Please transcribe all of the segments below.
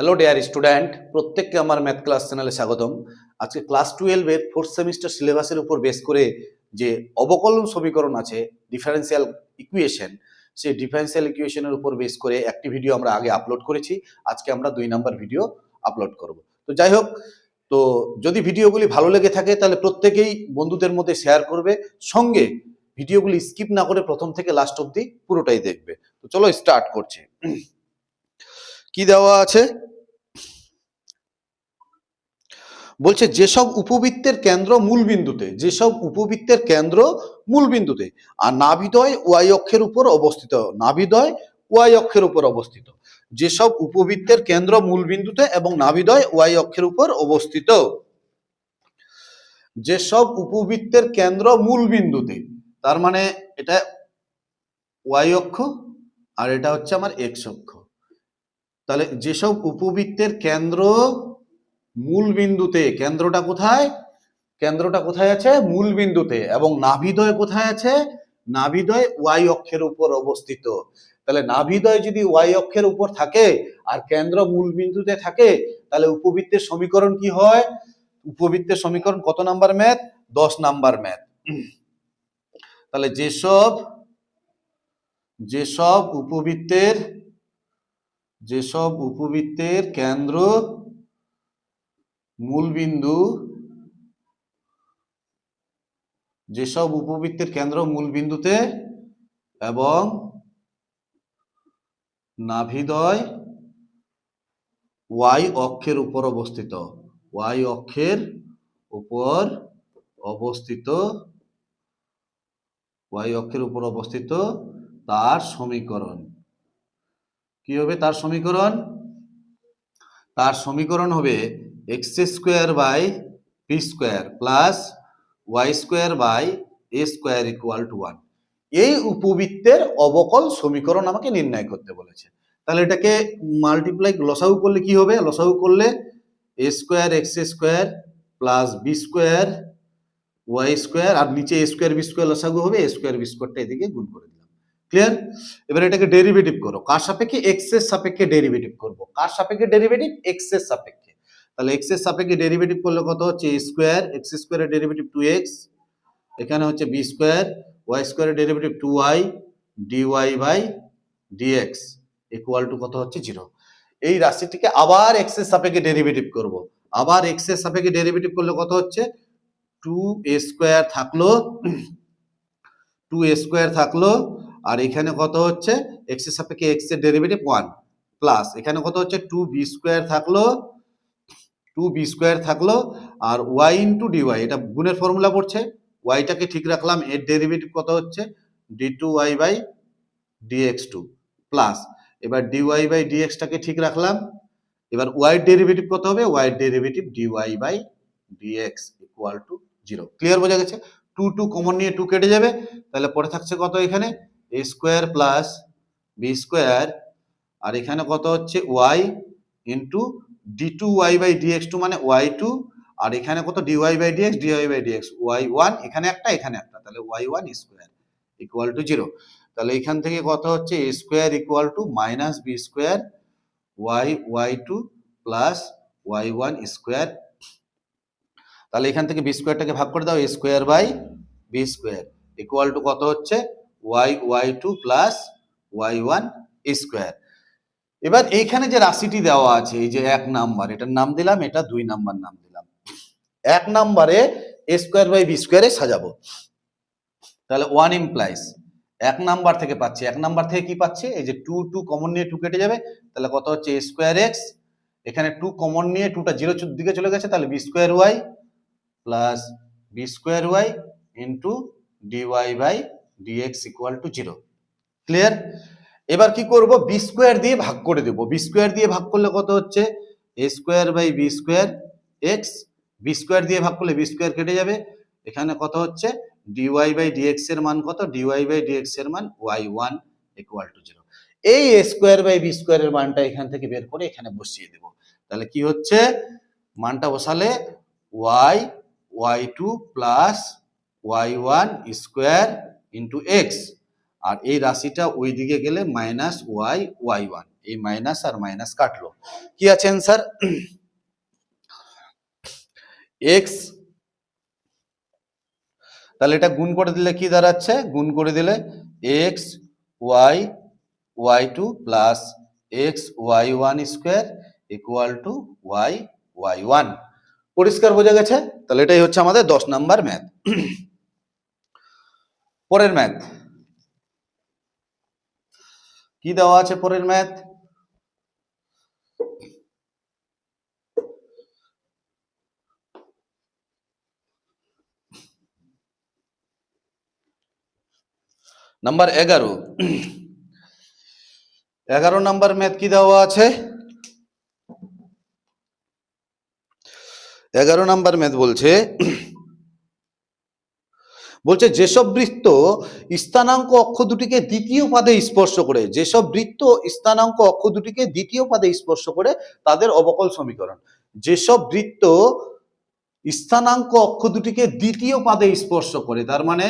Hello dear student, প্রত্যেককে আমার math class চ্যানেলে স্বাগতম। আজকে ক্লাস 12 এর 4th সেমিস্টার সিলেবাসের উপর বেস করে যে অবকলন সমীকরণ আছে, ডিফারেন্সিয়াল ইকুয়েশন, সেই ডিফারেন্সিয়াল ইকুয়েশনের উপর বেস করে একটি ভিডিও আমরা আগে আপলোড করেছি। আজকে আমরা 2 নাম্বার ভিডিও আপলোড করব। তো যাই হোক, তো যদি ভিডিওগুলি ভালো লেগে থাকে তাহলে প্রত্যেকেই বন্ধুদের মধ্যে শেয়ার করবে, সঙ্গে ভিডিওগুলি স্কিপ না করে প্রথম থেকে লাস্ট অবধি পুরোটাই দেখবে। তো চলো স্টার্ট করছি। কি দেওয়া আছে বলছে, যেসব উপবৃত্তের কেন্দ্র মূলবিন্দুতে, যেসব উপবৃত্তের কেন্দ্র মূলবিন্দুতে আর নাভিদ্বয় ওয়াই অক্ষের উপর অবস্থিত, নাভিদ্বয় ওয়াই অক্ষের উপর অবস্থিত, যেসব উপবৃত্তের কেন্দ্র মূলবিন্দুতে এবং নাভিদ্বয় ওয়াই অক্ষের উপর অবস্থিত, যেসব উপবৃত্তের কেন্দ্র মূলবিন্দুতে, তার মানে এটা ওয়াই অক্ষ আর এটা হচ্ছে আমার এক্স অক্ষ। তাহলে যেসব উপবৃত্তের কেন্দ্র মূল বিন্দুতে, কেন্দ্রটা কোথায়, কেন্দ্রটা কোথায় আছে, মূল বিন্দুতে, এবং নাভিদ্বয় কোথায় আছে, নাভিদ্বয় ওয়াই অক্ষের উপর অবস্থিত। তাহলে নাভিদ্বয় যদি ওয়াই অক্ষের উপর থাকে আর কেন্দ্র মূল বিন্দুতে থাকে, তাহলে উপবৃত্তের সমীকরণ কি হয়? উপবৃত্তের সমীকরণ কত নাম্বার ম্যাথ? 10 number math. তাহলে যেসব উপবৃত্তের কেন্দ্র মূলবিন্দু, যেসব উপবৃত্তের কেন্দ্র মূলবিন্দুতে এবং নাভিদ্বয় ওয়াই অক্ষের উপর অবস্থিত, ওয়াই অক্ষের উপর অবস্থিত, ওয়াই অক্ষের উপর অবস্থিত, তার সমীকরণ কি হবে? তার সমীকরণ হবে x square by p square plus y square by a square equal to 1। এই উপবৃত্তের অবকল সমীকরণ আমাকে নির্ণয় করতে বলেছে। তাহলে এটাকে মাল্টিপ্লাই, লসাগু করলে কি হবে? লসাগু করলে a square x square plus b square y square, আর নিচে এ স্কোয়ার বি স্কোয়ার লসাগু হবে, এ স্কোয়ার বি স্কোয়ারটা এদিকে গুণ করে দিলাম। ক্লিয়ার? এবার এটাকে ডেরিভেটিভ করো। কার সাপেক্ষে? এক্স এর সাপেক্ষে ডেরিভেটিভ করব। কার সাপেক্ষে ডেরিভেটিভ? এক্স এর সাপেক্ষে। তাহলে এক্স এর সাপেক্ষে ডেরিভেটিভ করলে কত হচ্ছে? এ স্কোয়ার, এক্স স্কোয়ারের ডেরিভেটিভ 2x, এখানে হচ্ছে বি স্কোয়ার, ওয়াই স্কোয়ারের derivative 2y dy by dx equal to কত হচ্ছে? 0। এই রাশিটিকে আবার এক্স এর সাপেক্ষে ডেরিভেটিভ করব। আবার এক্স এর সাপেক্ষে ডেরিভেটিভ করলে কত হচ্ছে? 2a স্কোয়ার থাকলো, 2a স্কোয়ার থাকলো, আর এখানে কত হচ্ছে? এক্স এর সাপেক্ষে এক্স এর ডেরিভেটিভ 1 প্লাস এখানে কত হচ্ছে? 2b স্কোয়ার থাকলো, 2b স্কোয়ার থাকলো, আর y ইন্টু ডিওয়াই, এটা গুণের ফর্মুলা পড়ছে, ওয়াইটাকে ঠিক রাখলাম, এর ডেরিভেটিভ কত হচ্ছে? d2y বাই dx2 প্লাস এবার dy বাই dx টাকে ঠিক রাখলাম, এবার y এর ডেরিভেটিভ কত হবে? y এর derivative dy by dx equal to 0। Clear? বোঝা গেছে? 2 কমন নিয়ে 2 কেটে যাবে, তাহলে পরে থাকছে কত? এখানে a square plus b square, আর এখানে কত হচ্ছে? y into d2y by dx2 মানে y2, আর এখানে কত? dy by dx, dy by dx y1, এখানে একটা এখানে একটা, তাহলে y1 স্কোয়ার ইকুয়াল টু 0। তাহলে এখান থেকে কত হচ্ছে? a square equal to minus b square y2 plus y1 square. তাহলে এখান থেকে বি স্কোয়ারটাকে ভাগ করে দাও, a square by b square equal to কত হচ্ছে? y2 plus y1 square. এবার এইখানে যে রাশিটি দেওয়া আছে, এই যে 1 নাম্বার, এটার নাম দিলাম, এটা 2 নাম্বার নাম দিলাম। 1 নাম্বারে a স্কোয়ার বাই বি স্কোয়ারে সাজাবো। তাহলে 1 ইমপ্লাইজ 1 নাম্বার থেকে পাচ্ছি, 1 নাম্বার থেকে কি পাচ্ছি? এই যে 2 কমন নিয়ে 2 কেটে যাবে, তাহলে কত হচ্ছে? a স্কোয়ার এক্স, এখানে 2 কমন নিয়ে 2টা 0 দিকে চলে গেছে, তাহলে b square y plus b square y into d y by d x equal to 0। Clear? এবার কি করব? বি স্কোয়ার দিয়ে ভাগ করে দেব। বি স্কোয়ার দিয়ে ভাগ করলে কত হচ্ছে? A square by b square x, b square দিয়ে ভাগ করলে বি স্কোয়ার কেটে যাবে, এখানে কত হচ্ছে? ডিওয়াই বাই ডিএক্স এর মান কত? ডিওয়াই বাই ডিএক্স এর মান y1 ইকুয়াল টু 0। এই এ স্কোয়ার বাই বি স্কোয়ারের মানটা এখান থেকে বের করে এখানে বসিয়ে দেব। তাহলে কি হচ্ছে? মানটা বসালে y2 plus y1 square into x, আর এই রাশিটা ওই দিকে গেলে মাইনাস y1 এই মাইনাস আর মাইনাস কাটলো, কি আছে অ্যান্সার? এক্স, তাহলে এটা গুণ করে দিলে কি দাঁড়াচ্ছে? গুণ করে দিলে x y y two plus x y one square equal to y y one. পরিষ্কার বোঝা গেছে? তাহলে এটাই হচ্ছে আমাদের 10 নাম্বার ম্যাথ। পরের ম্যাথ কি দেওয়া আছে? পরের ম্যাথ নাম্বার 11। 11 নাম্বার ম্যাথ কি দেওয়া আছে? 11 নাম্বার ম্যাথ বলছে যেসব বৃত্ত স্থানাঙ্ক অক্ষ দুটিকে দ্বিতীয় পাদে স্পর্শ করে, যেসব বৃত্ত স্থানাঙ্ক অক্ষ দুটিকে দ্বিতীয় পাদে স্পর্শ করে তাদের অবকল সমীকরণ। যেসব বৃত্ত স্থানাঙ্ক অক্ষ দুটিকে দ্বিতীয় পাদে স্পর্শ করে, তার মানে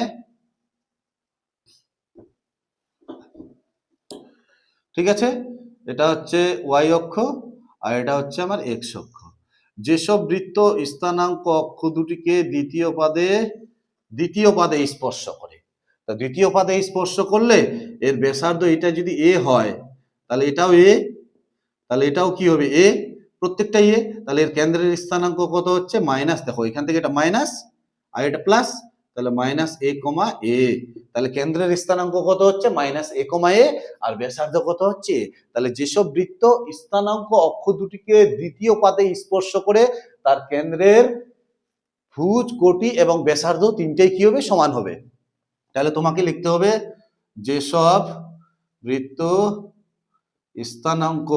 ঠিক আছে, এটা হচ্ছে ওয়াই অক্ষ আর এটা হচ্ছে আমার এক্স অক্ষ। যেসব বৃত্ত স্থানাঙ্ক অক্ষ দুটিকে দ্বিতীয় পাদে স্পর্শ করে, তা দ্বিতীয় পাদে স্পর্শ করলে এর ব্যাসার্ধ এটা যদি এ হয় তাহলে এটাও এ, তাহলে এটাও কি হবে? এ, প্রত্যেকটাই এ। তাহলে এর কেন্দ্রের স্থানাঙ্ক কত হচ্ছে? মাইনাস, দেখো এখান থেকে এটা মাইনাস আর এটা প্লাস, তাহলে মাইনাস এ কমা এ। তাহলে কেন্দ্রের স্থানাঙ্ক কত হচ্ছে? মাইনাস এ কমা এ, আর ব্যাসার্ধ কত হচ্ছে? তাহলে যেসব বৃত্ত স্থানাঙ্ক অক্ষ দুটিকে দ্বিতীয় পাদে স্পর্শ করে তার কেন্দ্রের ভুজ, কোটি এবং ব্যাসার্ধ তিনটেই কি হবে? সমান হবে। তাহলে তোমাকে লিখতে হবে যেসব বৃত্ত স্থানাঙ্ক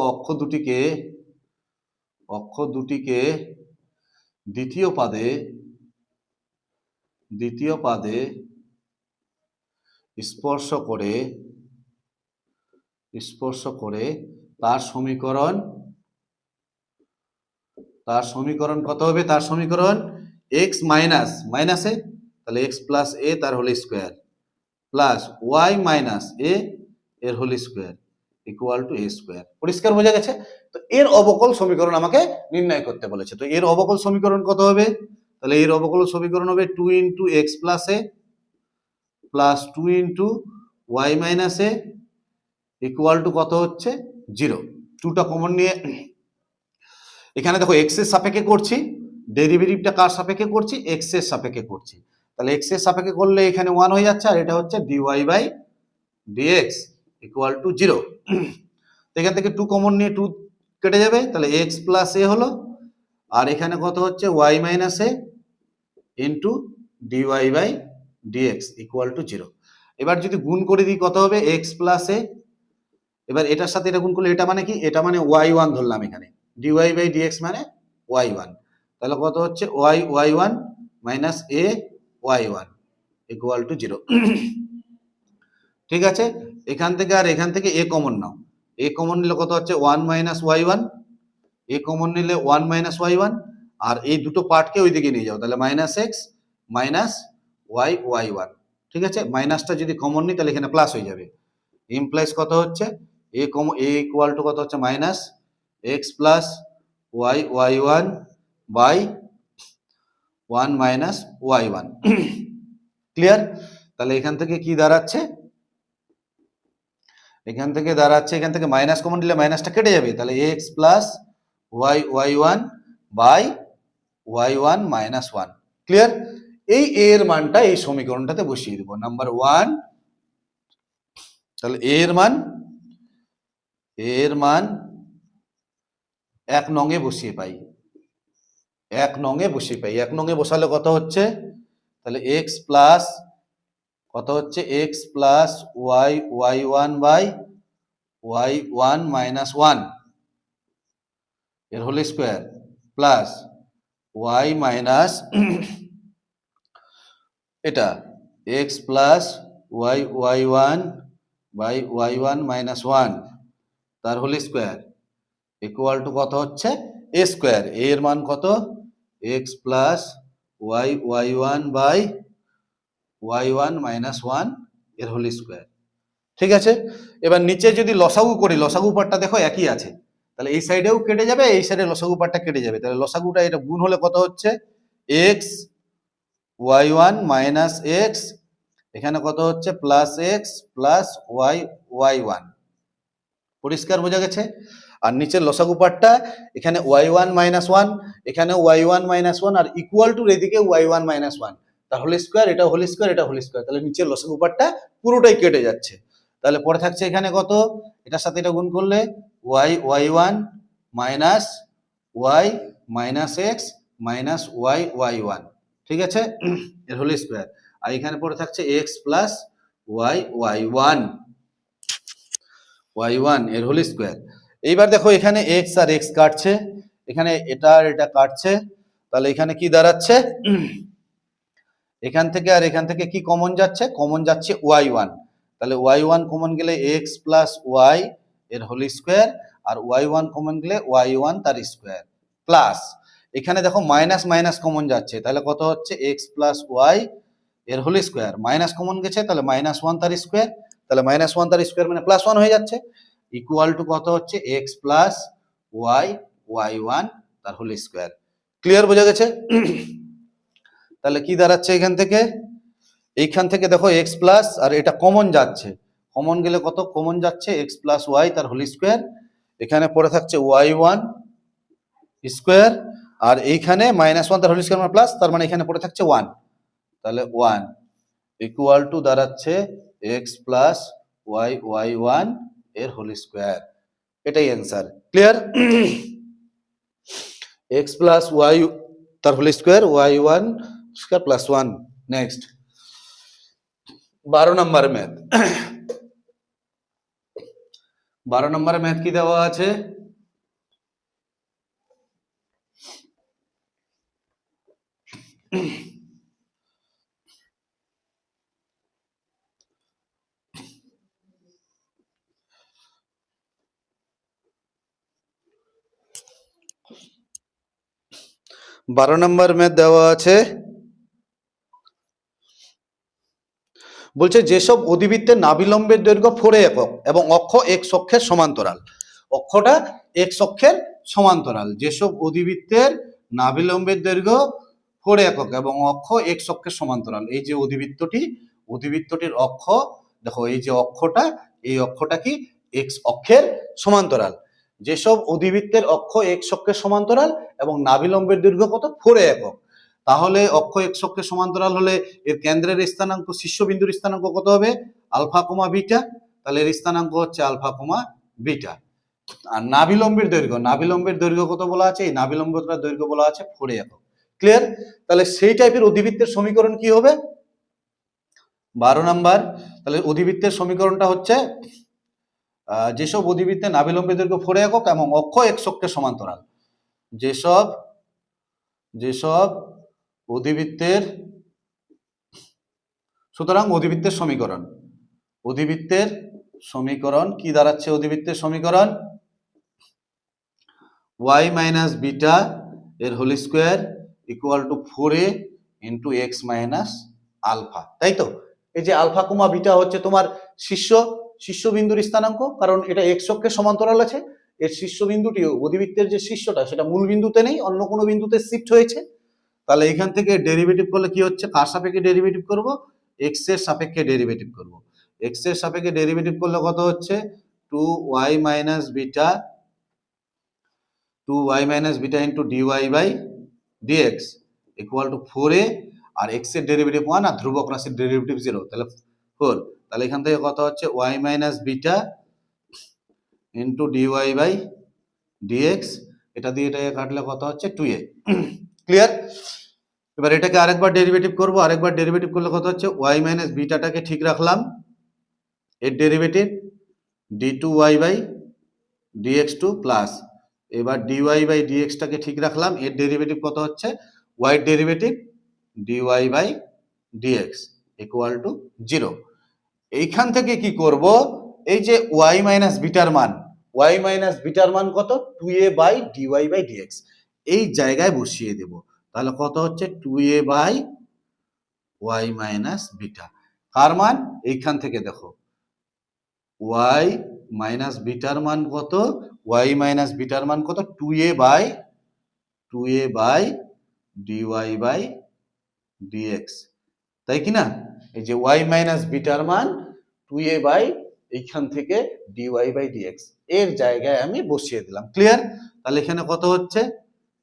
অক্ষ দুটিকে দ্বিতীয় পাদে স্পর্শ করে তার সমীকরণ কত হবে? তার সমীকরণ এক্স মাইনাস এ, তাহলে এক্স প্লাস এ তার whole square plus y minus a এর whole square equal to a square. পরিষ্কার বোঝা গেছে? তো এর অবকল সমীকরণ আমাকে নির্ণয় করতে বলেছে। তো এর অবকল সমীকরণ কত হবে? তাহলে এর অবকল সমীকরণ হবে 2 into x plus a plus 2 into y minus a equal to কত হচ্ছে? 0। 2টা কমন নিয়ে এখানে দেখো এক্স এর সাপেক্ষে করছি, ডেরিভেটিভটা কার সাপেক্ষে করছি? এক্স এর সাপেক্ষে করছি। তাহলে এক্স এর সাপেক্ষে করলে এখানে 1 হয়ে যাচ্ছে আর এটা হচ্ছে d y by d x equal to 0। এখান থেকে 2 কমন নিয়ে 2 কেটে যাবে, তাহলে এক্স প্লাস এ হলো আর এখানে কত হচ্ছে? Y minus a into d y by d x equal to 0। এবার যদি গুণ করে দিই কত হবে? এক্স প্লাস এ, এবার এটার সাথে এটা গুণ করলে এটা মানে কি? এটা মানে ওয়াই ওয়ান ধরলাম এখানে, ডিওয়াই বাই ডিএক্স মানে ওয়াই ওয়ান, তাহলে কত হচ্ছে? Y one minus a y one equal to 0। ঠিক আছে, এখান থেকে আর এখান থেকে a common now, A common নিলে কত হচ্ছে? 1 মাইনাস ওয়াই ওয়ান, এ কমন নিলে 1 মাইনাস ওয়াই ওয়ান, আর এই দুটো পার্টকে ওইদিকে নিয়ে যাও, তাহলে minus x minus y y one. ঠিক আছে, মাইনাসটা যদি কমন নিই তাহলে এখানে প্লাস হয়ে যাবে। ইমপ্লাইজ কত হচ্ছে? এ ইকুয়াল টু কত হচ্ছে? Minus x plus y y one by 1 minus y one. Clear? তাহলে এখান থেকে কি দাঁড়াচ্ছে? এখান থেকে মাইনাস কমন দিলে মাইনাসটা কেটে যাবে, তাহলে x plus y y one by y one minus one. Clear? এই এর মানটা এই সমীকরণটাতে বসিয়ে দেবো, নাম্বার 1। তাহলে এর মান 1 নং এ বসিয়ে পাই, 1 নং এ বসালে কত হচ্ছে? তাহলে এক্স প্লাস কত হচ্ছে? X plus y y one by y one minus one এর whole square plus y minus এটা x plus y y one by y one minus one তার হোল স্কোয়ার ইকুয়াল টু কত হচ্ছে? A square. এর মান কত? X plus y y one by y one minus one এর whole square. ঠিক আছে। এবার নিচে যদি লসাগু করি, লসাগু পার্টটা দেখো একই আছে, তাহলে এই সাইডেও কেটে যাবে, এই সাইডে লসাগু পার্টটা কেটে যাবে, তাহলে লসাগুটা এটা গুণ হলে কত হচ্ছে x y one minus x, এখানে কত হচ্ছে plus x plus y y one. পরিষ্কার বোঝা গেছে। আর নিচের লসাগু পার্টটা এখানে ওয়াই ওয়ান মাইনাস ওয়ান, এখানে ওয়াই ওয়ান মাইনাস ওয়ান, আর ইকুয়াল টু এদিকে ওয়াই ওয়ান মাইনাস ওয়ান, তার হোল স্কোয়ার, এটা হোল স্কোয়ার, এটা হোল স্কোয়ার, তাহলে নিচের লসাগু পার্টটা পুরোটাই কেটে যাচ্ছে। তাহলে পরে থাকছে এখানে কত, এটার সাথে এটা গুণ করলে y y one minus y minus x minus y y one, ঠিক আছে, এর হোল স্কোয়ার। আর এখানে পরে থাকছে x plus y y one, y one এর হোল স্কোয়ার। এইবার দেখো এখানে এক্স আর এক্স কাটছে, এখানে এটা আর এটা কাটছে, তাহলে এখানে কি দাঁড়াচ্ছে, এখান থেকে আর এখান থেকে কি কমন যাচ্ছে, কমন যাচ্ছে ওয়াই ওয়ান, তাহলে ওয়াই ওয়ান কমন গেলে এক্স প্লাস ওয়াই এর হোল স্কোয়ার, আর ওয়াই ওয়ান কমন গেলে ওয়াই ওয়ান তার স্কোয়ার, প্লাস এখানে দেখো মাইনাস মাইনাস কমন যাচ্ছে, তাহলে কত হচ্ছে এক্স প্লাস ওয়াই এর হোল স্কোয়ার, মাইনাস কমন গেছে তাহলে মাইনাস ওয়ান তার স্কোয়ার, তাহলে মাইনাস ওয়ান তার স্কোয়ার মানে প্লাস ওয়ান হয়ে যাচ্ছে, ইকুয়াল টু কত হচ্ছে x plus y y one তার হোল স্কোয়ার। ক্লিয়ার বোঝা গেছে। তাহলে কি দাঁড়াচ্ছে এখান থেকে, এইখান থেকে দেখো এক্স প্লাস আর এটা কমন যাচ্ছে, কমন গেলে কত কমন যাচ্ছে এক্স প্লাস ওয়াই তার হোল স্কোয়ার, এখানে পড়ে থাকছে ওয়াই ওয়ান স্কোয়ার, আর এইখানে মাইনাস ওয়ান তার হোল স্কোয়ার মানে প্লাস, তার মানে এখানে পড়ে থাকছে ওয়ান, তাহলে ওয়ান ইকুয়াল টু দাঁড়াচ্ছে x plus y y one এর হোল স্কোয়ার, এটাই answer. Clear. X plus y তার whole square y one square plus one. Next 12 number math. 12 number math কি দেওয়া আছে, বারো নম্বর ম্যাথ দেওয়া আছে, বলছে যেসব অধিবৃত্তের নাভিলম্বের দৈর্ঘ্য 4 একক এবং অক্ষ এক্স অক্ষের সমান্তরাল, অক্ষটা এক্স অক্ষের সমান্তরাল, যেসব অধিবৃত্তের নাভিলম্বের দৈর্ঘ্য 4 একক এবং অক্ষ এক্স অক্ষের সমান্তরাল, এই যে অধিবৃত্তটি, অধিবৃত্তটির অক্ষ দেখো, এই যে অক্ষটা, এই অক্ষটা কি এক্স অক্ষের সমান্তরাল, যেসব অধিবৃত্তের অক্ষ এক্স অক্ষের সমান্তরাল এবং নাভিলম্বের দৈর্ঘ্য কত 4 একক, তাহলে অক্ষ এক্স অক্ষের সমান্তরাল হলে এর কেন্দ্রের স্থানাঙ্ক, শীর্ষবিন্দুর স্থানাঙ্ক কত হবে আলফা কমা বিটা, তাহলে এর স্থানাঙ্ক হচ্ছে আলফা কমা বিটা। আর নাভিলম্বের দৈর্ঘ্য, নাভিলম্বের দৈর্ঘ্য কত বলা আছে, এই নাভিলম্বটার দৈর্ঘ্য বলা আছে 4 একক। ক্লিয়ার। তাহলে সেই টাইপের অধিবৃত্তের সমীকরণ কি হবে 12 নাম্বার, তাহলে অধিবৃত্তের সমীকরণটা হচ্ছে যেসব অধিবৃত্তের নাভিলম্বের দৈর্ঘ্য 4 একক এবং অক্ষ এক্স অক্ষের সমান্তরাল, যেসব যেসব অধিবৃত্তের, সুতরাং অধিবৃত্তের সমীকরণ, অধিবৃত্তের সমীকরণ কি দাঁড়াচ্ছে, অধিবৃত্তের সমীকরণ y মাইনাস বিটা এর whole square equal to 4a into x minus alpha, তাই তো। এই যে আলফা কমা বিটা হচ্ছে তোমার শীর্ষবিন্দুর স্থানাঙ্ক, কারণ এটা এক্স অক্ষের সমান্তরাল আছে, এর শীর্ষবিন্দুটি অধিবৃত্তের যে শীর্ষটা সেটা মূল বিন্দুতে নেই, অন্য কোনো বিন্দুতে শিফট হয়েছে, তাহলে এখান থেকে ডেরিভেটিভ করলে কি হচ্ছে, কার সাপেক্ষে ডেরিভেটিভ করব, এক্স এর সাপেক্ষে ডেরিভেটিভ করব, এক্স এর সাপেক্ষে ডেরিভেটিভ করলে কত হচ্ছে 2y minus beta 2y minus beta into d y by d x equal to 4a, আর এক্স এর ডেরিভেটিভ 1 আর ধ্রুবক রাশির ডেরিভেটিভ 0, তাহলে 4, তাহলে এখান থেকে কত হচ্ছে y minus beta into d y by d x, এটা দিয়ে এটাকে কাটলে কত হচ্ছে 2a। ক্লিয়ার। এবার এটাকে আরেকবার ডেরিভেটিভ করব, আরেকবার ডেরিভেটিভ করলে কত হচ্ছে y মাইনাস বিটাটাকে ঠিক রাখলাম, এর derivative d2y by dx2 plus, এবার dy বাই dxটাকে ঠিক রাখলাম, এর ডেরিভেটিভ কত হচ্ছে y এর derivative dy by dx equal to 0। এইখান থেকে কি করব, এই যে y মাইনাস বিটার মান, y মাইনাস বিটার মান কত 2a by dy by dx, এই জায়গায় বসিয়ে দেব, তাহলে কত হচ্ছে 2a by y minus beta, কার মান এইখান থেকে দেখো ওয়াই মাইনাস বিটার মান কত, ওয়াই মাইনাস বিটার মান কত, 2a by dy by dx, তাই কি না? এই যে ওয়াই মাইনাস বিটার মান 2a বাই এইখান থেকে ডিওয়াই বাই ডিএক্স এর জায়গায় আমি বসিয়ে দিলাম। ক্লিয়ার? তাহলে এখানে কত হচ্ছে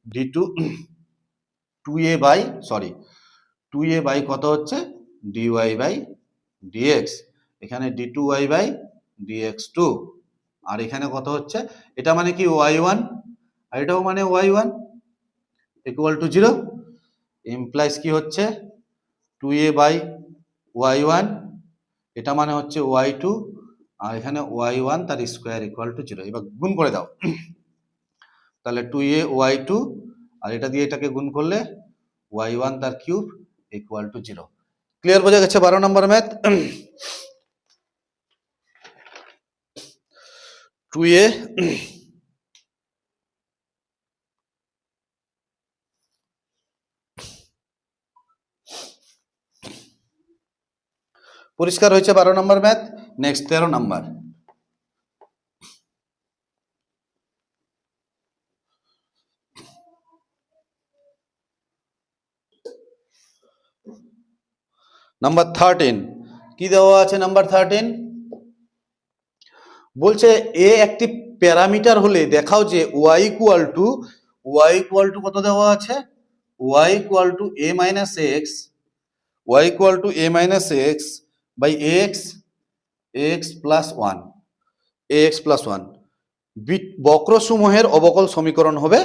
ডি2 2a বাই কত হচ্ছে ডিওয়াই বাই ডিএক্স, এখানে d2y বাই dx2, আর এখানে কত হচ্ছে, এটা মানে কি y1 আর এটাও মানে y1 ইকুয়াল টু 0, ইমপ্লাইজ কি হচ্ছে 2a বাই y1, এটা মানে হচ্ছে y2, আর এখানে y1 তার স্কোয়ার ইকুয়াল টু 0। এবার গুণ করে দাও, তাহলে 2a y2 আর এটা দিয়ে এটাকে গুণ করলে y1 তার কিউব ইকুয়াল টু 0। ক্লিয়ার? বোঝা গেছে 12 নম্বর ম্যাথ। 2a পরিষ্কার হয়েছে 12 নম্বর ম্যাথ। নেক্সট 13 নম্বর। নাম্বার 13 কি দেওয়া আছে? নাম্বার 13 বলছে এ একটি প্যারামিটার হলে দেখাও যে y ইকুয়াল টু কত দেওয়া আছে, y equal to a minus x, y equal to a minus x by x plus 1, ax plus 1 বক্রসমূহের অবকল সমীকরণ হবে,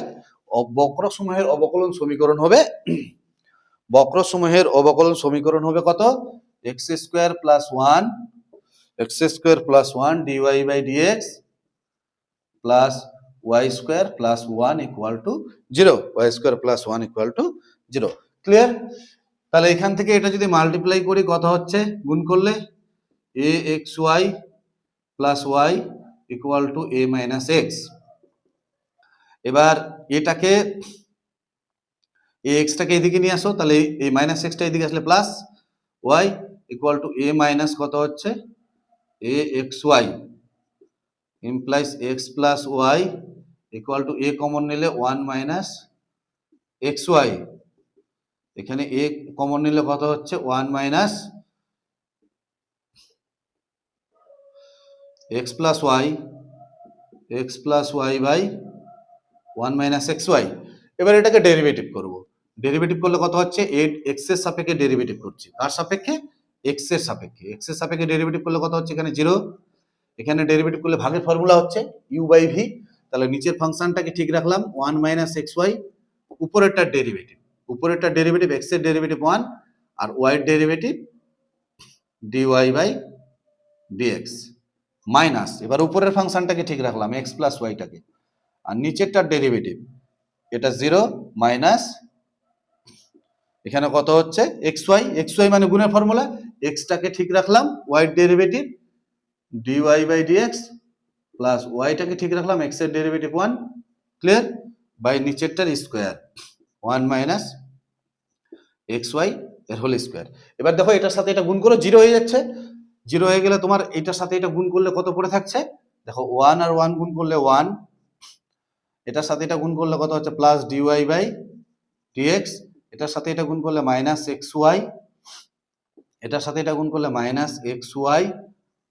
বক্রসমূহের অবকলন সমীকরণ হবে কত, x square plus 1 d y by d x plus y square plus 1 equal to 0, y square plus 1 equal to 0। Clear? তাহলে এখান থেকে এটা যদি মাল্টিপ্লাই করি কত হচ্ছে, গুণ করলে a x y plus Y equal to a minus x. এবার এটাকে এক্সটাকে এদিকে নিয়ে আসো, তাহলে এই মাইনাস এক্সটা এদিকে আসলে plus Y equal to a minus কত হচ্ছে a x y implies x plus Y equal to a common নিলে 1 মাইনাস এক্স ওয়াই, এখানে এ কমন নিলে কত হচ্ছে 1 minus x plus y by 1 minus x y. এবার এটাকে ডেরিভেটিভ করব, ডেরিভেটিভ করলে কত হচ্ছে এক্স এর সাপেক্ষে ডেরিভেটিভ করছি, কার সাপেক্ষে, এক্স এর সাপেক্ষে ডেরিভেটিভ করলে কত হচ্ছে এখানে 0, এখানে ডেরিভেটিভ করলে ভাগের ফর্মুলা হচ্ছে ইউ বাই ভি, তাহলে নিচের ফাংশনটাকে ঠিক রাখলাম 1 মাইনাস এক্স ওয়াই, উপরেরটার ডেরিভেটিভ এক্স এর ডেরিভেটিভ 1 আর ওয়াই এর derivative d y by d x minus, এবার উপরের ফাংশনটাকে ঠিক রাখলাম এক্স প্লাস ওয়াইটাকে, আর নিচেরটার ডেরিভেটিভ এটা 0 মাইনাস এখানে কত হচ্ছে এক্স ওয়াই মানে গুণের ফর্মুলা, এক্সটাকে ঠিক রাখলাম ওয়াই এর derivative d y by d x plus ওয়াইটাকে ঠিক রাখলাম এক্স এর ডেরিভেটিভ 1, ক্লিয়ার, বাই নিচেরটার স্কোয়ার 1 মাইনাস এক্স ওয়াই এর হোল স্কোয়ার। এবার দেখো এটার সাথে এটা গুণ করো, 0 হয়ে যাচ্ছে, 0 হয়ে গেলে তোমার এটার সাথে এটা গুণ করলে কত পড়ে থাকছে, দেখো 1 আর 1 গুণ করলে 1, এটার সাথে এটা গুণ করলে কত হচ্ছে প্লাস ডিওয়াই বাই ডিএক্স, এটার সাথে এটা গুণ করলে মাইনাস এক্স ওয়াই, এটার সাথে এটা গুণ করলে minus x y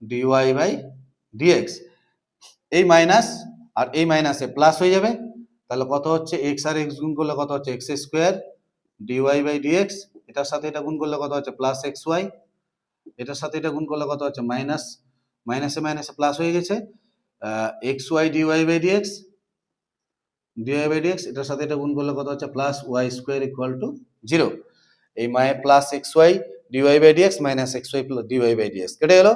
d y by d x, এই মাইনাস আর এই মাইনাসে প্লাস হয়ে যাবে, তাহলে কত হচ্ছে এক্স আর এক্স গুণ করলে কত হচ্ছে x square d y by d x, এটার সাথে এটা গুণ করলে কত হচ্ছে প্লাস এক্স ওয়াই, এটার সাথে এটা গুণ করলে কত হচ্ছে মাইনাস, মাইনাসে প্লাস হয়ে গেছে x y d y by d x, এটার সাথে এটা গুণ করলে কত হচ্ছে plus y square equal to 0, এই plus x y d y by d x minus x y d y by d x কেটে গেল,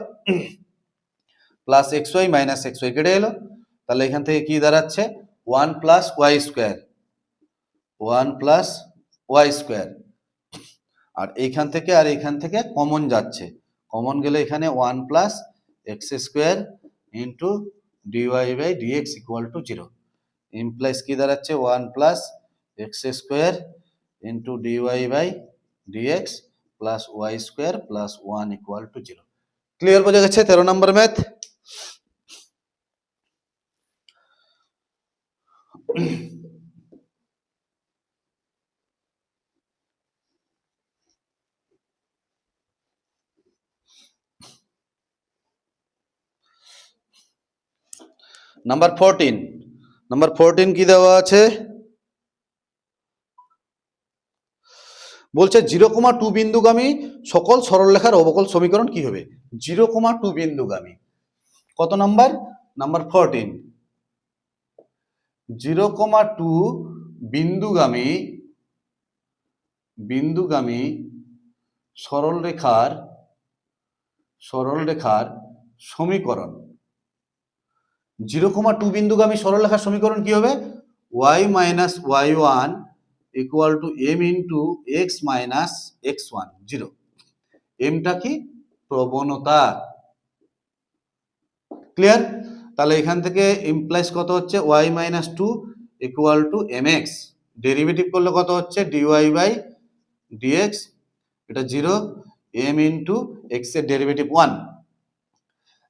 plus x y minus x y কেটে গেল, তাহলে এখান থেকে কি দাঁড়াচ্ছে 1 প্লাস ওয়াই স্কোয়ার, আর এইখান থেকে কমন যাচ্ছে, কমন গেলে এখানে 1 plus x square into d y by d x equal to 0, implies কি দাঁড়াচ্ছে 1 plus x square into d y by d x plus y square plus 1 equal to 0। Clear? বোঝা গেছে 13 নম্বর ম্যাথ। নাম্বার 14, নাম্বার 14 কি দেওয়া আছে? বলছে 0,2 বিন্দুগামী সকল সরলরেখার অবকল সমীকরণ কি হবে? 0,2 বিন্দুগামী কত নাম্বার? নাম্বার 14। 0,2 বিন্দুগামী সরলরেখার সমীকরণ। 0,2 বিন্দুগামী সরলরেখার সমীকরণ কি হবে? y minus y1 equal to m into x minus x1 0। এমটা কি? প্রবণতা। ক্লিয়ার? তাহলে এখান থেকে ইমপ্লাইজ কত হচ্ছে? y minus 2 equal two mx। Derivative করলে কত হচ্ছে? dy বাই dx, এটা 0, m ইন্টু x এর ডেরিভেটিভ 1।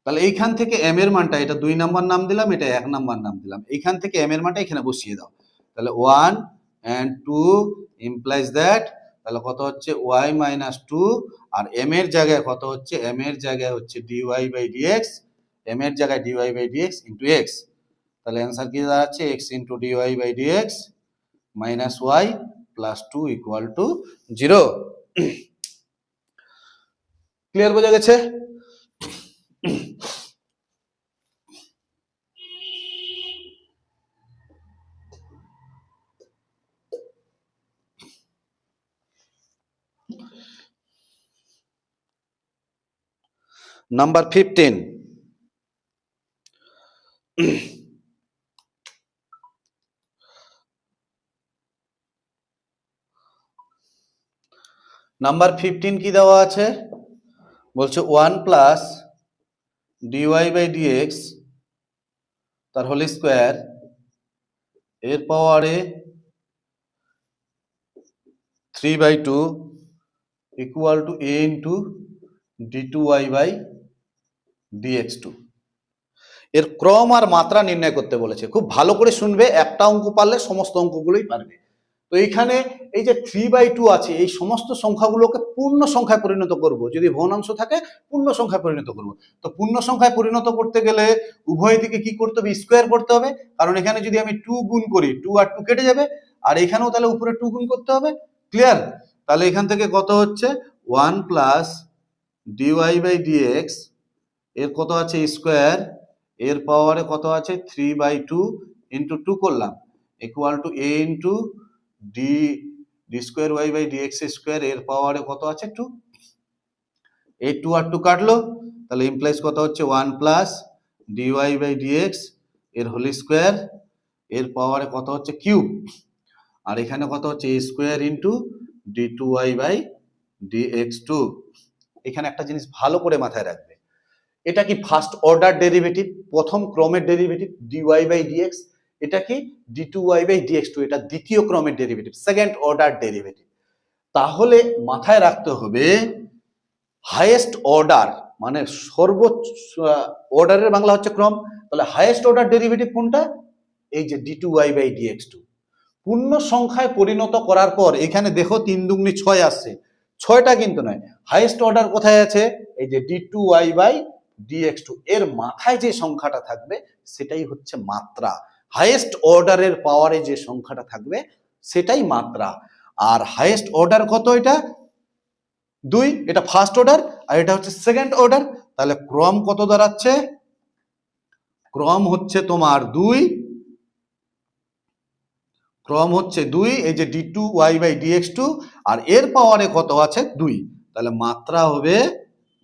তাহলে এইখান থেকে m এর মানটা, এটা 2 নাম্বার নাম দিলাম, এটা 1 নাম্বার নাম দিলাম, এইখান থেকে m এর মানটা এখানে বসিয়ে দাও। তাহলে 1 and 2 implies that, তাহলে কত হচ্ছে? y মাইনাস 2, আর m এর জায়গায় কত হচ্ছে? m এর জায়গায় হচ্ছে dy বাই dx, m এর জায়গায় dy by dx into x। তাহলে অ্যান্সার কি দাঁড়াচ্ছে? x into dy by dx minus y plus 2 equal to 0। Clear? বোঝা গেছে? নাম্বার 15, নাম্বার 15 কি দেওয়া আছে? বলছে 1 প্লাস dy বাই dx তার হোল স্কোয়ার এর পাওয়ারে 3/2 equal to a into d2y by dx2। এর ক্রম আর মাত্রা নির্ণয় করতে বলেছে। খুব ভালো করে শুনবে, একটা অঙ্ক পারলে সমস্ত অঙ্কগুলোই পারবে। তো এইখানে এই যে 3/2 আছে, এই সমস্ত সংখ্যাগুলোকে পূর্ণ সংখ্যায় পরিণত করব। যদি ভগ্নাংশ থাকে পূর্ণ সংখ্যায় পরিণত করব। তো পূর্ণ সংখ্যায় পরিণত করতে গেলে উভয় দিকে কি করতে হবে? স্কোয়ার করতে হবে। কারণ এখানে যদি আমি 2 গুণ করি, 2 আর 2 কেটে যাবে, আর এখানেও তাহলে উপরে 2 গুণ করতে হবে। ক্লিয়ার? তাহলে এখান থেকে কত হচ্ছে? 1 প্লাস dy বাই dx এর কত আছে? স্কোয়ার এর পাওয়ারে কত আছে? 3/2 ইন্টু 2 করলাম equal to a into d square y by d x square এর পাওয়ারে কত আছে? 2। এই 2 আর 2 কাটলো, তাহলে ইমপ্লাইজ কত হচ্ছে? 1 প্লাস dy বাই ডিএক্স এর হোল স্কোয়ার এর পাওয়ারে কত হচ্ছে? কিউব। আর এখানে কত হচ্ছে? a square into d2y by dx2। এখানে একটা জিনিস ভালো করে মাথায় রাখবে, এটা কি ফার্স্ট অর্ডার ডেরিভেটিভ, প্রথম ক্রমের ডেরিভেটিভ dy বাই dx। এটা কি? d2y বাই dx2, এটা দ্বিতীয় ক্রমের ডেরিভেটিভ, সেকেন্ড অর্ডার ডেরিভেটিভ। তাহলে মাথায় রাখতে হবে হাইয়েস্ট অর্ডার মানে সর্বোচ্চ অর্ডারের বাংলা হচ্ছে ক্রম। তাহলে হাইয়েস্ট অর্ডার ডেরিভেটিভ কোনটা? এই যে d2y বাই dx2। পূর্ণ সংখ্যায় পরিণত করার পর এখানে দেখো 3 দুগুণে 6 আসছে, 6টা কিন্তু নয়, হাইয়েস্ট অর্ডার কোথায় আছে? এই যে d2y বাই dx2 এর মাথায় যে সংখ্যাটা থাকবে সেটাই হচ্ছে মাত্রা। হাইয়েস্ট অর্ডারের পাওয়ারে যে সংখ্যাটা থাকবে সেটাই মাত্রা। আর হাইয়েস্ট অর্ডার কত? এটা 2, এটা ফার্স্ট অর্ডার, আর এটা হচ্ছে সেকেন্ড অর্ডার। তাহলে ক্রম কত দাঁড়াচ্ছে? ক্রম হচ্ছে তোমার 2, ক্রম হচ্ছে 2, এই যে d2y বাই dx2, আর এর পাওয়ারে কত আছে? 2। তাহলে মাত্রা হবে,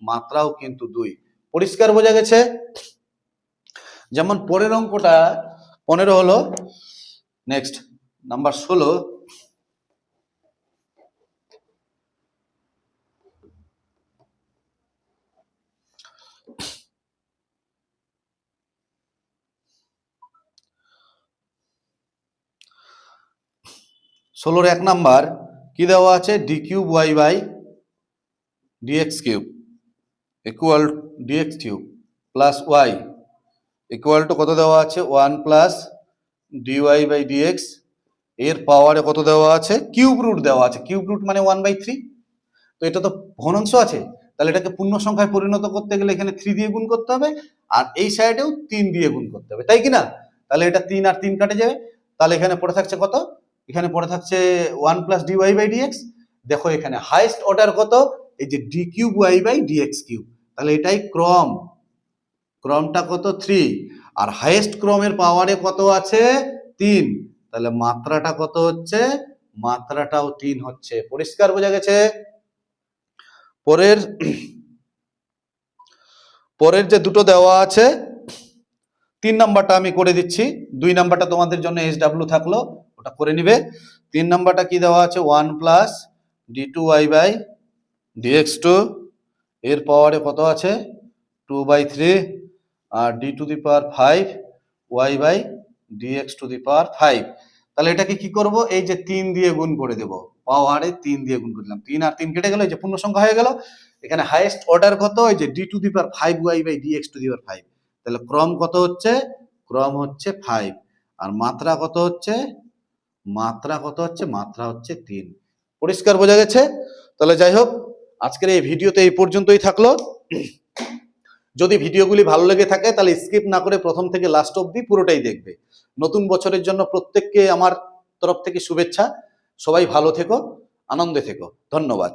মাত্রাও কিন্তু 2। পরিষ্কার? বোঝা গেছে? যেমন পরের অঙ্কটা 15 হলো। নেক্সট নাম্বার 16, ষোলোর 1 নাম্বার কি দেওয়া আছে? D cube Y by DX cube equal DX cube plus Y equal to কত দেওয়া আছে 1 প্লাস ডিওয়াই বাই ডিএক্স, এর পাওয়ারে কত দেওয়া আছে কিউব রুট দেওয়া আছে, কিউব রুট মানে 1/3। তো এটা তো ভগ্নাংশ আছে, তাহলে এটাকে পূর্ণ সংখ্যায় পরিণত করতে গেলে এখানে 3 দিয়ে গুণ করতে হবে, আর এই সাইডেও 3 দিয়ে গুণ করতে হবে, তাই কি না? তাহলে এটা 3 আর 3 কাটে যাবে, তাহলে এখানে পড়ে থাকছে কত, এখানে পড়ে থাকছে 1 প্লাস ডিওয়াই বাই ডিএক্স। দেখো এখানে হাইয়েস্ট অর্ডার কত, এই যে D cube Y by DX cube, তাহলে এটাই ক্রম, ক্রমটা কত 3, আর হাইয়েস্ট ক্রমের পাওয়ারে কত আছে 3, তাহলে মাত্রাটা কত হচ্ছে, মাত্রাটাও 3 হচ্ছে। পরিষ্কার বোঝা গেছে? পরের যে দুটো দেওয়া আছে, 3 নাম্বারটা আমি করে দিচ্ছি, 2 নাম্বারটা তোমাদের জন্য SW থাকলো, ওটা করে নিবে। 3 নাম্বারটা কি দেওয়া আছে 1 প্লাস d2y বাই dx2, এর পাওয়ারে কত আছে 2/3, আর d to the power 5 y by dx to the power 5। তাহলে এটাকে কি করব, এই যে 3 দিয়ে গুণ করে দেব, পাওয়ারে 3 দিয়ে গুণ করলাম, 3 আর 3 কেটে গেল, এই যে পূর্ণ সংখ্যা হয়ে গেল। এখানে হাইয়েস্ট অর্ডার কত, এই যে d to the power 5y by dx to the power 5, তাহলে ক্রম কত হচ্ছে, ক্রম হচ্ছে 5, আর মাত্রা কত হচ্ছে, মাত্রা কত হচ্ছে, মাত্রা হচ্ছে 3। পরিষ্কার বোঝা গেছে? তাহলে যাই হোক, আজকের এই ভিডিওতে এই পর্যন্তই থাকলো। যদি ভিডিওগুলি ভালো লেগে থাকে তাহলে স্কিপ না করে প্রথম থেকে লাস্ট অবধি পুরোটাই দেখবে। নতুন বছরের জন্য প্রত্যেককে আমার তরফ থেকে শুভেচ্ছা। সবাই ভালো থেকো, আনন্দে থেকো। ধন্যবাদ।